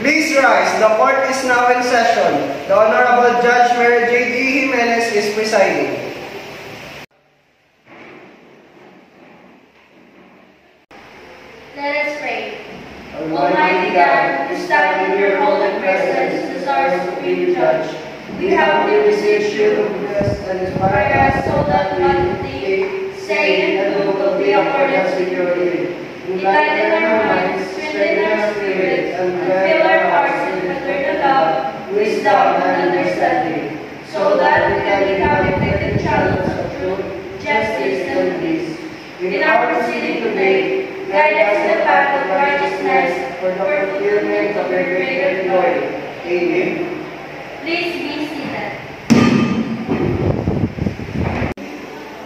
Please rise. The court is now in session. The Honorable Judge Mary J.D. Jimenez is presiding. Let us pray. Almighty God, who stand in your holy presence as our supreme judge, we humbly beseech you to bless and inspire us so that we can think, say, and do will be accordance with your will. Enlighten our minds, strengthen our spirits, and fill our hearts with fraternal love, wisdom, and understanding, so that we can become effective channels of truth, justice, and peace. In our proceeding today, guide us in the path of righteousness for the fulfillment of your greater glory. Amen. Please be seated.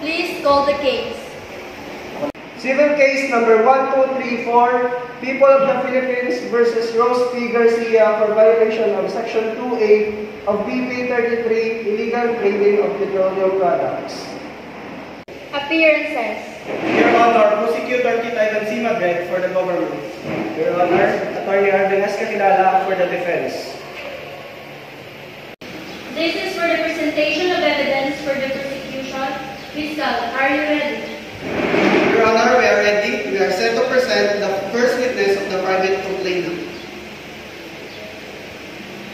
Please call the case. Civil case number 1234, People of the Philippines versus Rose P. Garcia for violation of Section 2A of BP 33, Illegal Trading of Petroleum Products. Appearances. Your Honor, Prosecutor Tita Ivancy Madrid for the government. Your Honor, Attorney Arvin S. Kakilala for the defense. This is for the presentation of evidence for the prosecution. Fiscal, are you ready? Your Honor, we are ready. We are set to present the first witness of the private complainant.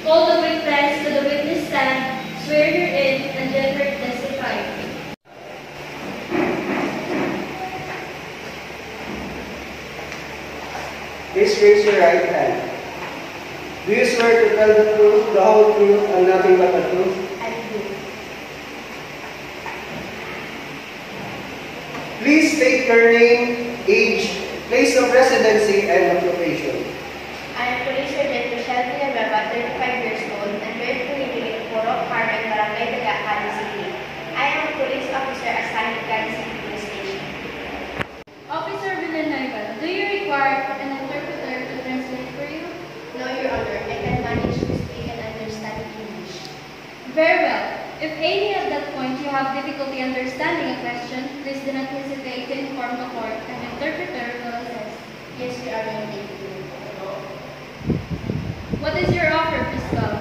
Call the witness to the witness stand, swear herein, and then testify. Please raise your right hand. Do you swear to tell the truth, the whole truth, and nothing but the truth? I do. Please state your name, age, place of residency, and occupation. I am Police Sergeant Michelle Villanueva, 35 years old, and currently living in Puro, Carmen, Barangay Daga, Cali City. I am a police officer assigned to Cali City Police Station. Officer Villanueva, do you require an interpreter to translate for you? No, Your Honor. I can manage to speak and understand English. Very well. If any at that point you have difficulty understanding a question, please do not hesitate to inform the court. An interpreter will assist. Yes, Your Honor. Thank you. What is your offer, Fiscal?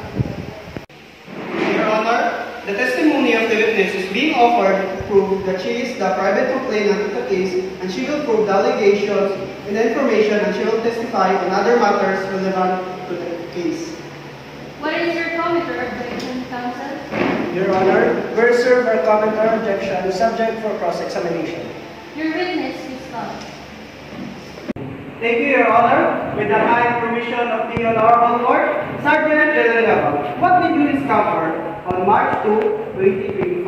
Your Honor, the testimony of the witness is being offered to prove that she is the private complainant of the case, and she will prove the allegations and the information, and she will testify on other matters relevant to the case. What is your counter objection, counsel? Your Honor, we reserve our comment or objection subject for cross-examination. Your witness, Fiscal. Thank you, Your Honor. With the kind permission of the Honorable Court, Sergeant Villanueva, what did you discover on March 2, 2025?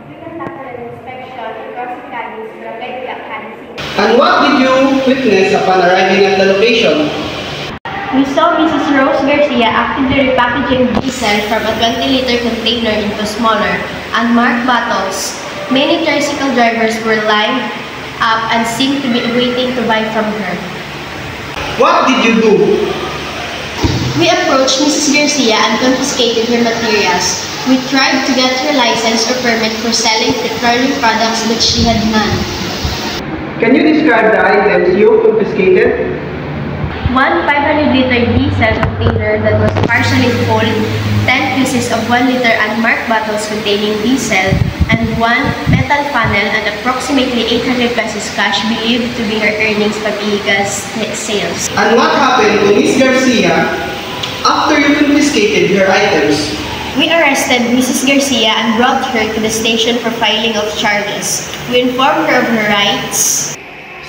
We conducted an inspection in Crossing Cadiz, Barangay Daga, Cali City. And what did you witness upon arriving at the location? We saw Mrs. Rose Garcia actively repackaging diesel from a 20-liter container into smaller, unmarked bottles. Many tricycle drivers were lined up and seemed to be waiting to buy from her. What did you do? We approached Mrs. Garcia and confiscated her materials. We tried to get her license or permit for selling petroleum products, but she had none. Can you describe the items you confiscated? One 500-liter diesel container that was partially full, 10 pieces of 1-liter unmarked bottles containing diesel, and one metal funnel and approximately 800 pesos cash believed to be her earnings from illegal sales. And what happened to Miss Garcia after you confiscated her items? We arrested Mrs. Garcia and brought her to the station for filing of charges. We informed her of her rights.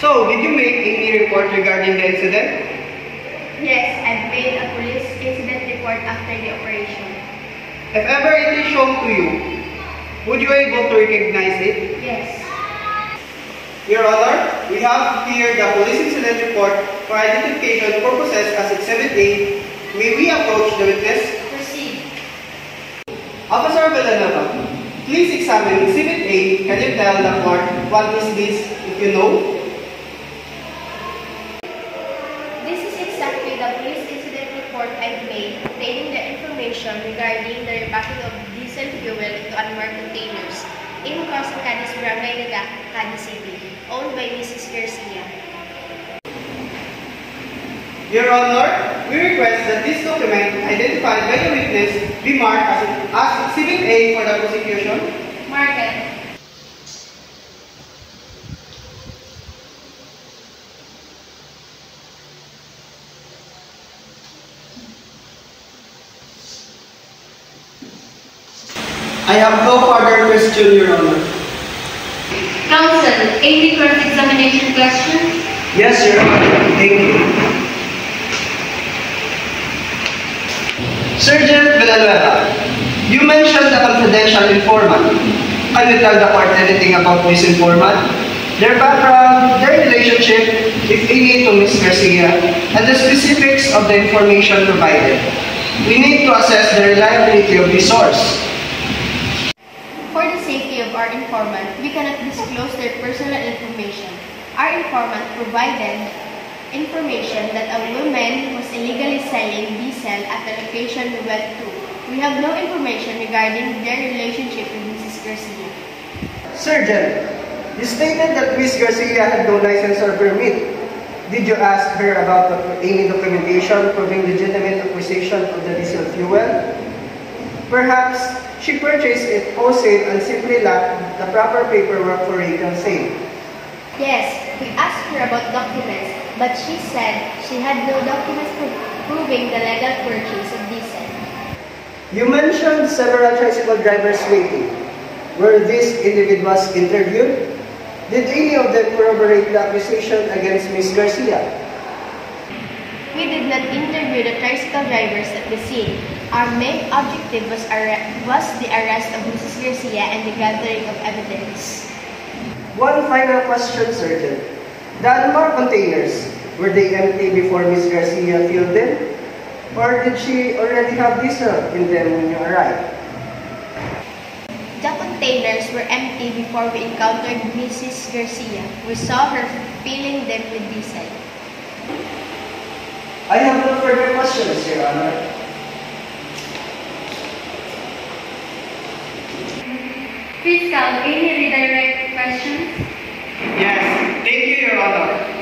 So, did you make any report regarding the incident? Yes, I made a police incident report after the operation. If ever it is shown to you, would you be able to recognize it? Yes. Your Honor, we have here the police incident report for identification purposes as Exhibit A. May we approach the witness? Proceed. Officer Villanueva, please examine Exhibit A. Can you tell the court what is this, if you know? The police incident report I've made containing the information regarding the repacking of diesel fuel into unmarked containers in Crossing Cadiz, Barangay Daga, Cali City, owned by Mrs. Garcia. Your Honor, we request that this document identified by the witness be marked as Exhibit A for the prosecution. Mark it. I have no further question, Your Honor. Counsel, any cross-examination questions? Yes, Your Honor. Thank you. Sergeant Villanueva, you mentioned the confidential informant. Can you tell the court anything about this informant? Their background, their relationship, if any, to Ms. Garcia, and the specifics of the information provided. We need to assess the reliability of this source. For the safety of our informant, we cannot disclose their personal information. Our informant provided information that a woman was illegally selling diesel at the location we went to. We have no information regarding their relationship with Mrs. Garcia. Sergeant, you stated that Ms. Garcia had no license or permit. Did you ask her about any documentation proving legitimate acquisition of the diesel fuel? Perhaps she purchased it wholesale and simply lacked the proper paperwork for retail sale. Yes, we asked her about documents, but she said she had no documents proving the legal purchase of diesel. You mentioned several tricycle drivers waiting. Were these individuals interviewed? Did any of them corroborate the accusation against Ms. Garcia? We did not interview the tricycle drivers at the scene. Our main objective was the arrest of Mrs. Garcia and the gathering of evidence. One final question, Sergeant. The Almar containers, were they empty before Ms. Garcia filled them? Or did she already have diesel in them when you arrived? The containers were empty before we encountered Mrs. Garcia. We saw her filling them with diesel. I have no further questions, Your Honor. Fiscal, any redirect questions? Yes, thank you, Your Honor.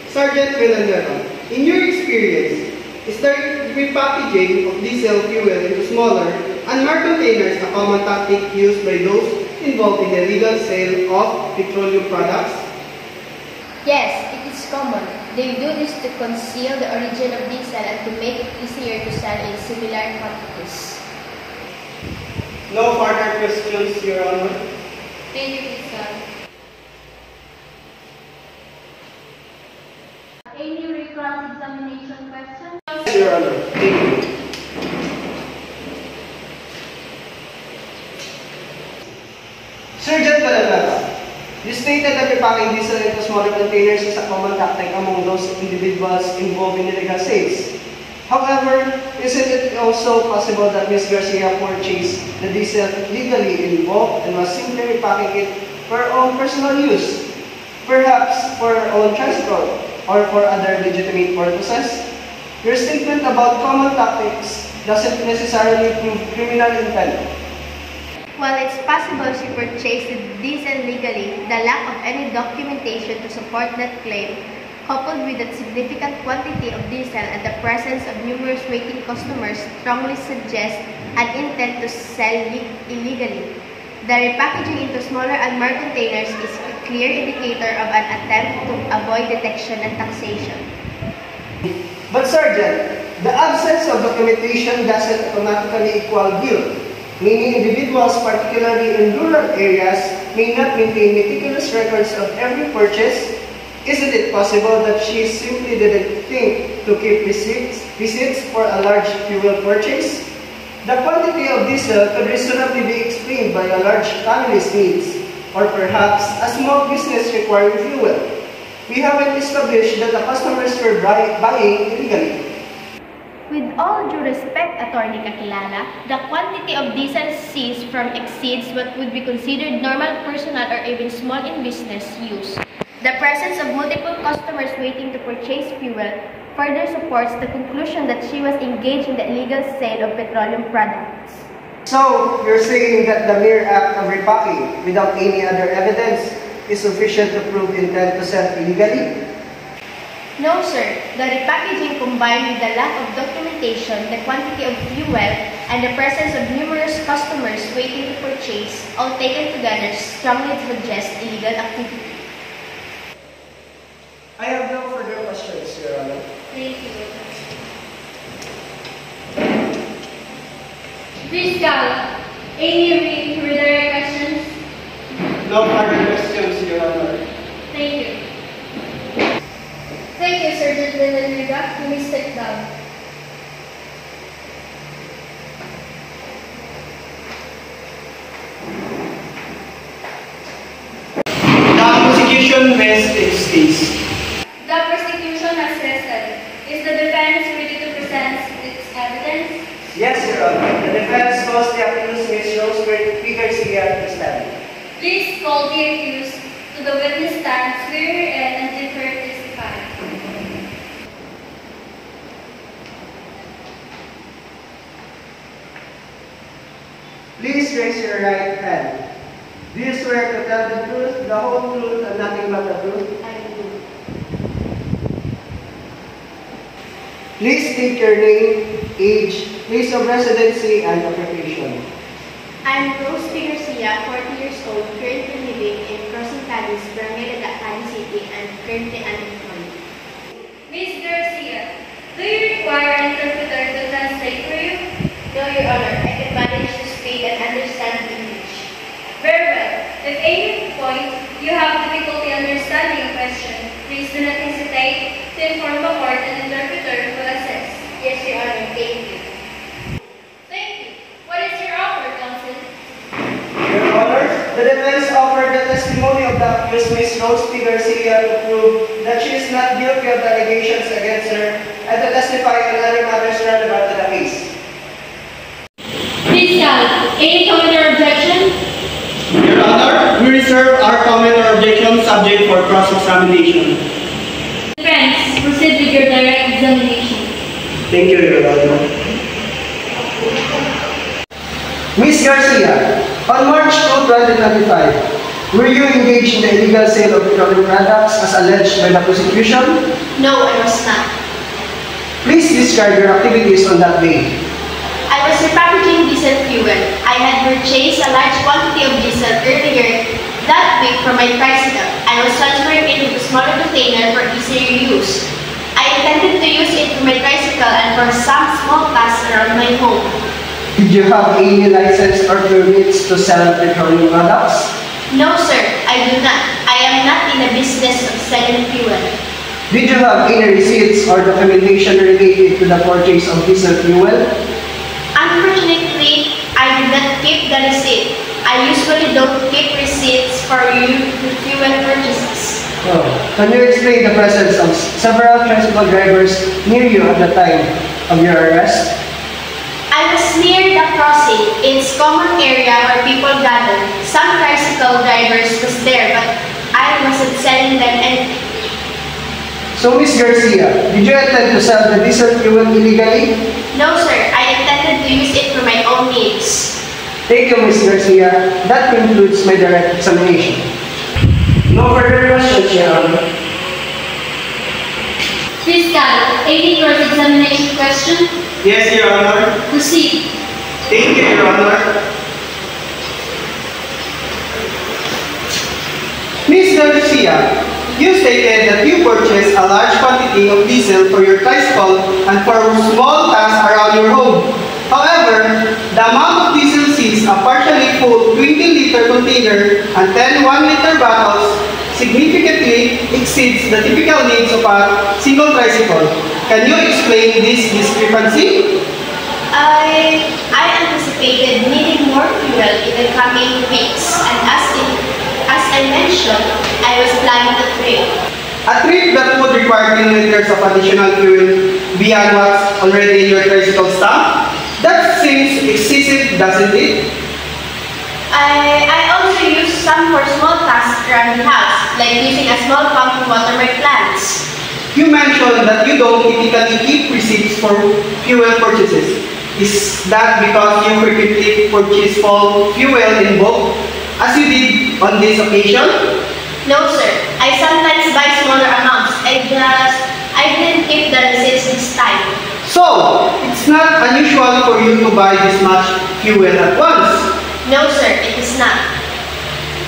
Sergeant Villanueva, in your experience, is the repackaging of diesel fuel into smaller, unmarked containers a common tactic used by those involved in the legal sale of petroleum products? Yes, it is common. They do this to conceal the origin of diesel and to make it easier to sell in similar quantities. No further questions, Your Honor. Thank you, Fiscal. Any cross-examination questions? Yes, Your Honor. Thank you. Sergeant Villanueva, you stated that repacking diesel into smaller containers is a common tactic among those individuals involved in illegal sales. However, isn't it also possible that Ms. Garcia purchased the diesel legally involved and was simply repacking it for her own personal use? Perhaps for her own transport or for other legitimate purposes? Your statement about common tactics doesn't necessarily prove criminal intent. While it's possible she purchased the diesel legally, the lack of any documentation to support that claim, coupled with the significant quantity of diesel and the presence of numerous waiting customers, strongly suggests an intent to sell illegally. The repackaging into smaller unmarked containers is a clear indicator of an attempt to avoid detection and taxation. But Sergeant, the absence of documentation doesn't automatically equal guilt, meaning individuals, particularly in rural areas, may not maintain meticulous records of every purchase. Isn't it possible that she simply didn't think to keep receipts for a large fuel purchase? The quantity of diesel could reasonably be explained by a large family's needs, or perhaps a small business requiring fuel. We haven't established that the customers were buying illegally. With all due respect, Attorney Kakilala, the quantity of diesel seized from exceeds what would be considered normal personal or even small in business use. The presence of multiple customers waiting to purchase fuel further supports the conclusion that she was engaged in the illegal sale of petroleum products. So, you're saying that the mere act of repacking without any other evidence is sufficient to prove intent to sell illegally? No, sir. The repackaging combined with the lack of documentation, the quantity of fuel, and the presence of numerous customers waiting to purchase, all taken together, strongly suggest illegal activity. I have no further questions, Your Honor. Thank you. Please, Cal, any redirect questions? No further questions, Your Honor. Thank you. Thank you, Sergeant Villanueva. You may step down. The prosecution rests its case. The prosecution has rested. Is the defense ready to present its evidence? Yes, Your Honor. The defense calls the accused Ms. Rosemary Garcia to stand. Please call the accused to the witness stand, swear her in, and give her testify. Please raise your right hand. Do you swear to tell the truth, the whole truth, and nothing but the truth? I do. Please state your name, age, place of residency, and occupation. I'm Rose P. Garcia, 40 years old, currently living in Crossing Cadiz, Barangay Cadiz City, and currently unemployed. Ms. Garcia, do you require an interpreter to translate for you? No, Your Honor, I can manage to speak and understand English. Very well. If at any point you have difficulty understanding a question, please do not hesitate to inform the court and interpreter will assist. Yes, Your Honor, thank you. Thank you. What is your offer, counsel? Your Honor, the defense offered the testimony of the accused Ms. Rose P. Garcia to prove that she is not guilty of the allegations against her and to testify on other matters relevant to the case. Please, Cal, any comment or objection? Your Honor, we reserve our comment or objection subject for cross-examination. Defense, proceed with your direct examination. Thank you, Your Honor. Ms. Garcia, on March 2, 2025, were you engaged in the illegal sale of petroleum products as alleged by the prosecution? No, I was not. Please describe your activities on that day. I was repackaging diesel fuel. I had purchased a large quantity of diesel earlier that week from my tricycle. I was transferring it into a smaller container for easier use. I intended to use it for my tricycle and for some small tasks around my home. Did you have any license or permits to sell petroleum products? No, sir, I do not. I am not in the business of selling fuel. Did you have any receipts or documentation related to the purchase of diesel fuel? Unfortunately, I did not keep the receipt. I usually don't keep receipts for fuel purchases. Oh. Can you explain the presence of several tricycle drivers near you at the time of your arrest? I was near the crossing. It's common area where people gather. Some tricycle drivers was there, but I wasn't selling them anything. So, Ms. Garcia, did you intend to sell the diesel fuel illegally? No, sir. I intended to use it for my own needs. Thank you, Ms. Garcia. That concludes my direct examination. No further questions, Your Honor. Please, Cal, any cross-examination question? Yes, Your Honor. Proceed. Thank you, Your Honor. Ms. Garcia, you stated that you purchased a large quantity of diesel for your tricycle and for small tasks around your home. However, the amount of diesel seized, a partially full 20-liter container and 10 1-liter bottles, significantly exceeds the typical needs of a single tricycle. Can you explain this discrepancy? I anticipated needing more fuel in the coming weeks, and as I mentioned, I was planning a trip. A trip that would require 10 liters of additional fuel beyond what's already in your tricycle stock? That seems excessive, doesn't it? I also use some for small tasks around the house, like using a small pump to water my plants. You mentioned that you don't typically keep receipts for fuel purchases. Is that because you frequently purchase fuel in bulk, as you did on this occasion? No, sir. I sometimes buy smaller amounts. I just for you to buy this much fuel at once. No, sir, it is not.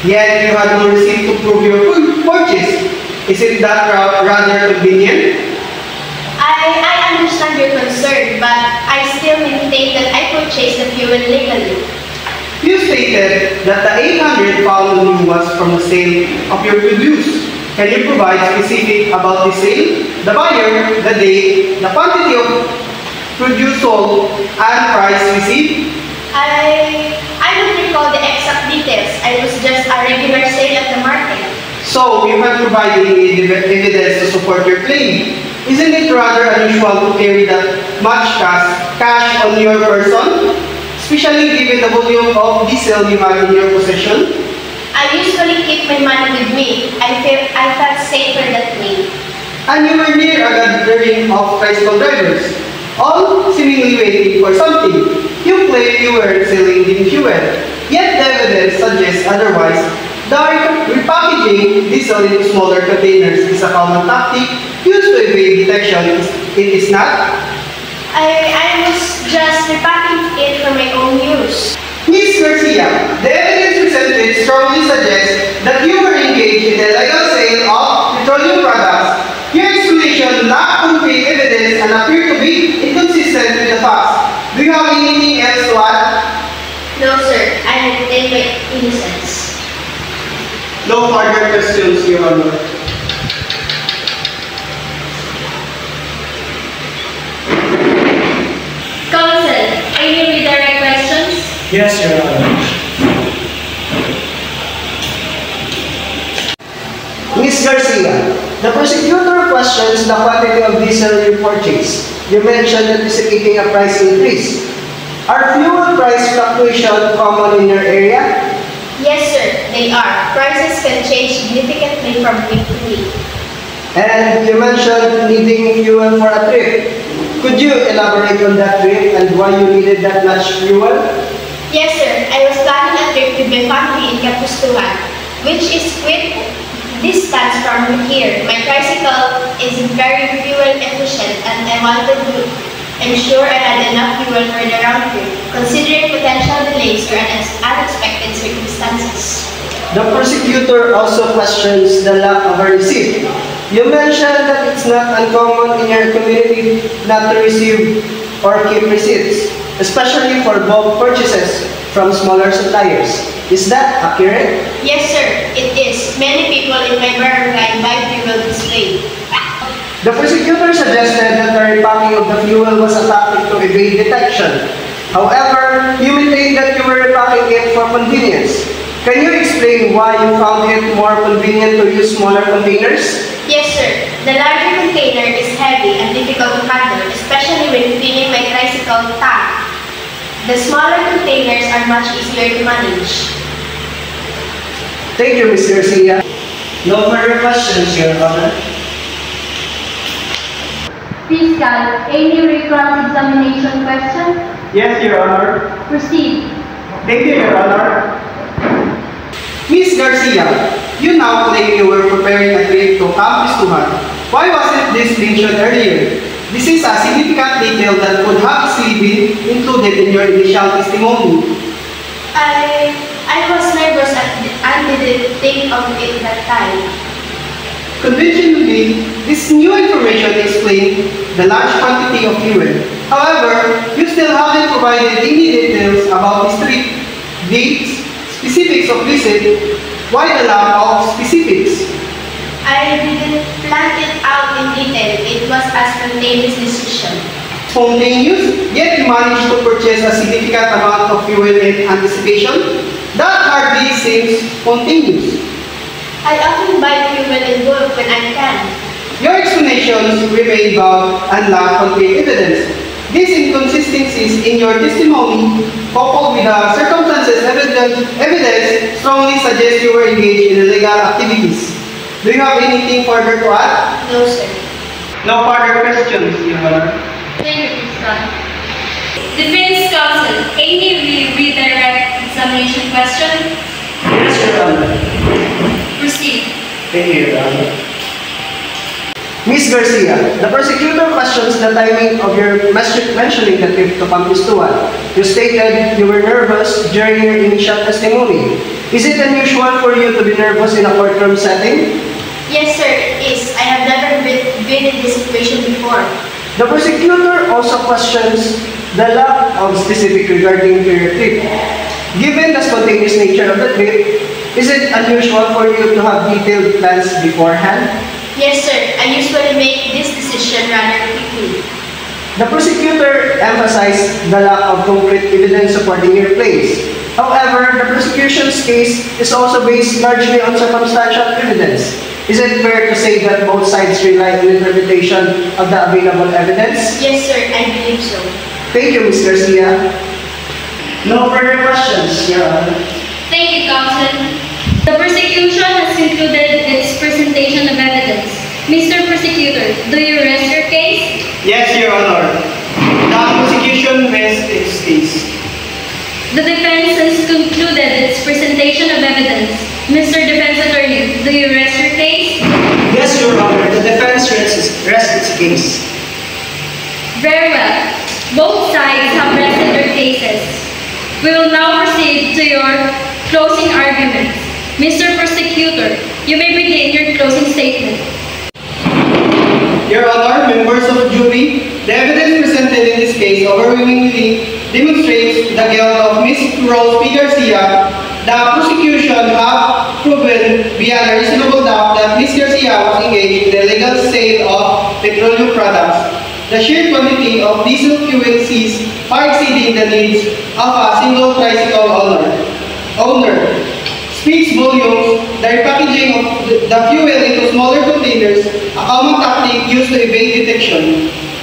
Yet you had no receipt to prove your purchase. Isn't that rather convenient? I understand your concern, but I still maintain that I purchased the fuel legally. You stated that the 800 found on you was from the sale of your produce. Can you provide specific about the sale, the buyer, the date, the quantity of produce sold, and price received? I don't recall the exact details. I was just a regular sale at the market. So, you can provide any evidence to support your claim. Isn't it rather unusual to carry that much cash on your person? Especially given the volume of diesel you have in your possession? I usually keep my money with me. I felt safer that way. And you were near a gathering of tricycle drivers, all seemingly waiting for something. You claim you were selling the fuel, yet the evidence suggests otherwise. The repackaging diesel into smaller containers is a common tactic used to evade detection. It is not? I was just repacking it for my own use. Ms. Garcia, the evidence presented strongly suggests that you were engaged in the illegal sale of petroleum products. Your explanation lacked concrete evidence and appeared to be inconsistent with the facts. Do you have anything else to add? No, sir. I maintain my innocence. No further questions, Your Honor. Counsel, any redirect questions? Yes, Your Honor. Ms. Garcia, the prosecutor questions the quantity of diesel you purchased. You mentioned anticipating a price increase. Are fuel price fluctuations common in your area? Yes, sir. They are. Prices can change significantly from week to week. And you mentioned needing fuel for a trip. Could you elaborate on that trip and why you needed that much fuel? Yes, sir. I was planning a trip with my family in Kapustuhan, which is quick distance from here. My tricycle is very fuel efficient and I wanted to ensure I had enough fuel for the round trip, considering potential delays or unexpected circumstances. The prosecutor also questions the lack of a receipt. You mentioned that it's not uncommon in your community not to receive or keep receipts, especially for bulk purchases from smaller suppliers. Is that accurate? Yes, sir. It is. Many people in my barangay buy fuel this way. The prosecutor suggested that the repacking of the fuel was a tactic to evade detection. However, you maintain that you were repacking it for convenience. Can you explain why you found it more convenient to use smaller containers? Yes, sir. The larger container is heavy and difficult to handle, especially when filling my tricycle tank. The smaller containers are much easier to manage. Thank you, Ms. Garcia. No further questions, Your Honor. Fiscal, any recross-examination question? Yes, Your Honor. Proceed. Thank you, Your Honor. Ms. Garcia, you now claim you were preparing a trip to Camp Pistuhan. Why wasn't this mentioned earlier? This is a significant detail that could have easily been included in your initial testimony. I was nervous and didn't think of it that time. Conventionally, this new information explains the large quantity of fuel. However, you still haven't provided any details about this trip, dates, specifics of visit. Why the lack of specifics? I didn't plan it out in detail. It was a spontaneous decision. Spontaneous, yet you managed to purchase a significant amount of fuel in anticipation? That hardly seems spontaneous. I often buy fuel in bulk when I can. Your explanations remain vague and lack concrete evidence. These inconsistencies in your testimony, coupled with the circumstances evidence strongly suggest you were engaged in illegal activities. Do you have anything further to add? No, sir. No further questions, Your Honor. Thank you, Fiscal. Defense Counsel, any redirect examination question? Yes, Your Honor. Proceed. Thank you, Your Honor. Ms. Garcia, the prosecutor questions questions the timing of your mentioning the trip to Camp Cristobal. You stated you were nervous during your initial testimony. Is it unusual for you to be nervous in a courtroom setting? Yes, sir, it is. I have never been in this situation before. The prosecutor also questions the lack of specific regarding to your trip. Given the spontaneous nature of the trip, is it unusual for you to have detailed plans beforehand? Yes, sir. I usually make this decision rather quickly. The prosecutor emphasized the lack of concrete evidence supporting your claims. However, the prosecution's case is also based largely on circumstantial evidence. Is it fair to say that both sides rely on interpretation of the available evidence? Yes, sir. I believe so. Thank you, Ms. Garcia. No further questions, Your Honor. Thank you, Counsel. The prosecution has concluded its presentation of evidence. Mr. Prosecutor, do you rest your case? Yes, Your Honor. The prosecution rests its case. The defense has concluded its presentation of evidence. Mr. Defense Attorney, do you rest your case? Yes, Your Honor. The defense rests its case. Very well. Both sides have rested their cases. We will now proceed to your closing arguments. Mr. Prosecutor, you may begin your closing statement. Your Honor, members of the jury, the evidence presented in this case overwhelmingly demonstrates the guilt of Ms. Rose P. Garcia. The prosecution have proven beyond a reasonable doubt that Ms. Garcia was engaged in the illegal sale of petroleum products. The sheer quantity of diesel fuel seized far exceeding the needs of a single tricycle owner speaks volumes. The repackaging of the fuel into smaller containers, a common tactic used to evade detection,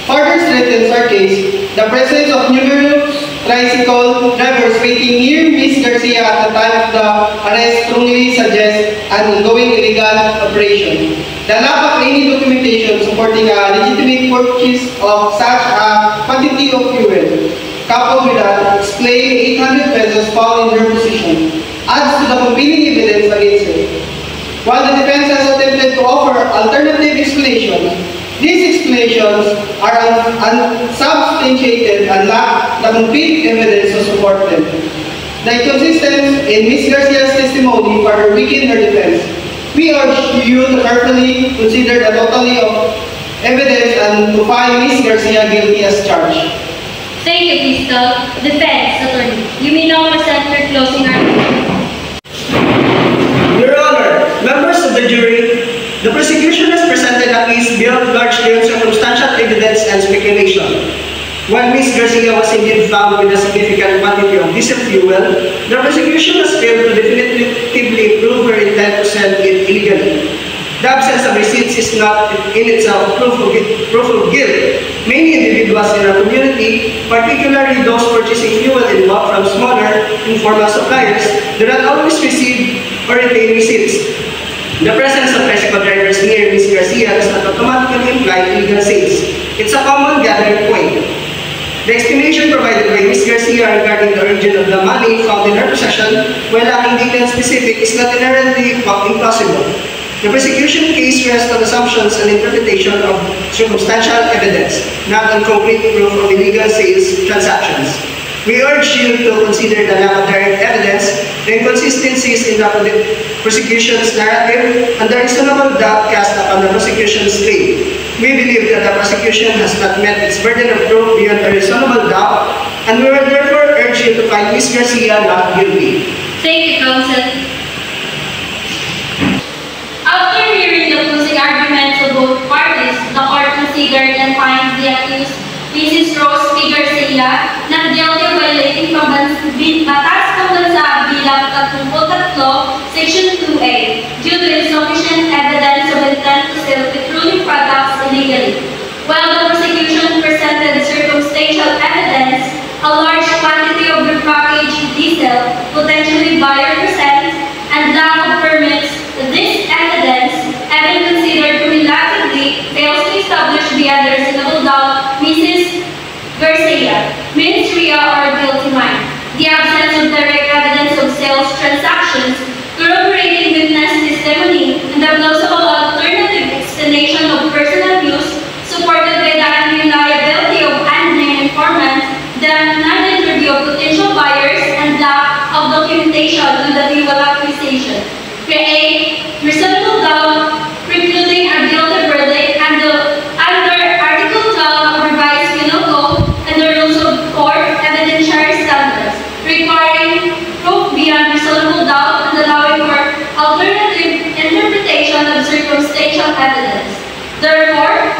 further strengthens our case. The presence of numerous tricycle drivers waiting near Ms. Garcia at the time of the arrest strongly suggests an ongoing illegal operation. The lack of any documentation supporting a legitimate purchase of such a quantity of fuel, coupled with the explained 800 pesos found in her possession, adds to the compelling evidence against her. While the defense has attempted to offer alternative explanations, these explanations are unsubstantiated and lack the complete evidence to support them. The inconsistency in Ms. Garcia's testimony further weakened her defense. We urge you to carefully consider the totality of evidence and to find Ms. Garcia guilty as charged. Thank you, Crystal. Defense Attorney, you may now present your closing argument. Your Honor, members of the jury, the prosecution has presented a case built largely on circumstantial evidence and speculation. While Ms. Garcia was indeed found with a significant quantity of diesel fuel, the prosecution has failed to definitively prove her intent to sell it illegally. The absence of receipts is not in itself proof of guilt. Many individuals in our community, particularly those purchasing fuel in bulk from smaller, informal suppliers, do not always receive or retain receipts. The presence of tricycle drivers near Ms. Garcia does not automatically imply illegal sales. It's a common gathering point. The explanation provided by Ms. Garcia regarding the origin of the money found in her possession, while lacking detailed specific, is not inherently impossible. The prosecution case rests on assumptions and interpretation of circumstantial evidence, not on concrete proof of illegal sales transactions. We urge you to consider the lack of direct evidence, the inconsistencies in the prosecution's narrative, and the reasonable doubt cast upon the prosecution's claim. We believe that the prosecution has not met its burden of proof beyond a reasonable doubt, and we will therefore urge you to find Ms. Garcia not guilty. Thank you, Counsel. After hearing the closing arguments of both parties, the court considered and finds the accused, Mrs. Rose P. Garcia, not guilty of violating Batas Pambansa Bilang 33, Section 2A, due to insufficient evidence of intent to sell petroleum products illegally. While the prosecution presented circumstantial evidence, a large quantity of repackaged diesel, potentially buyer-present, and lack of permits, this evidence, even considered cumulatively, fails to establish beyond a reasonable doubt Mrs. Garcia, mens rea or guilty mind. The absence of direct evidence of sales transactions, corroborating witness testimony, and the plausible alternative explanation of personal use supported by the interpretation of the legal accusation, create reasonable doubt, precluding a guilty verdict under Article 12 of Revised Penal Code and the Rules of Court Evidentiary Standards, requiring proof beyond reasonable doubt and allowing for alternative interpretation of circumstantial evidence. Therefore,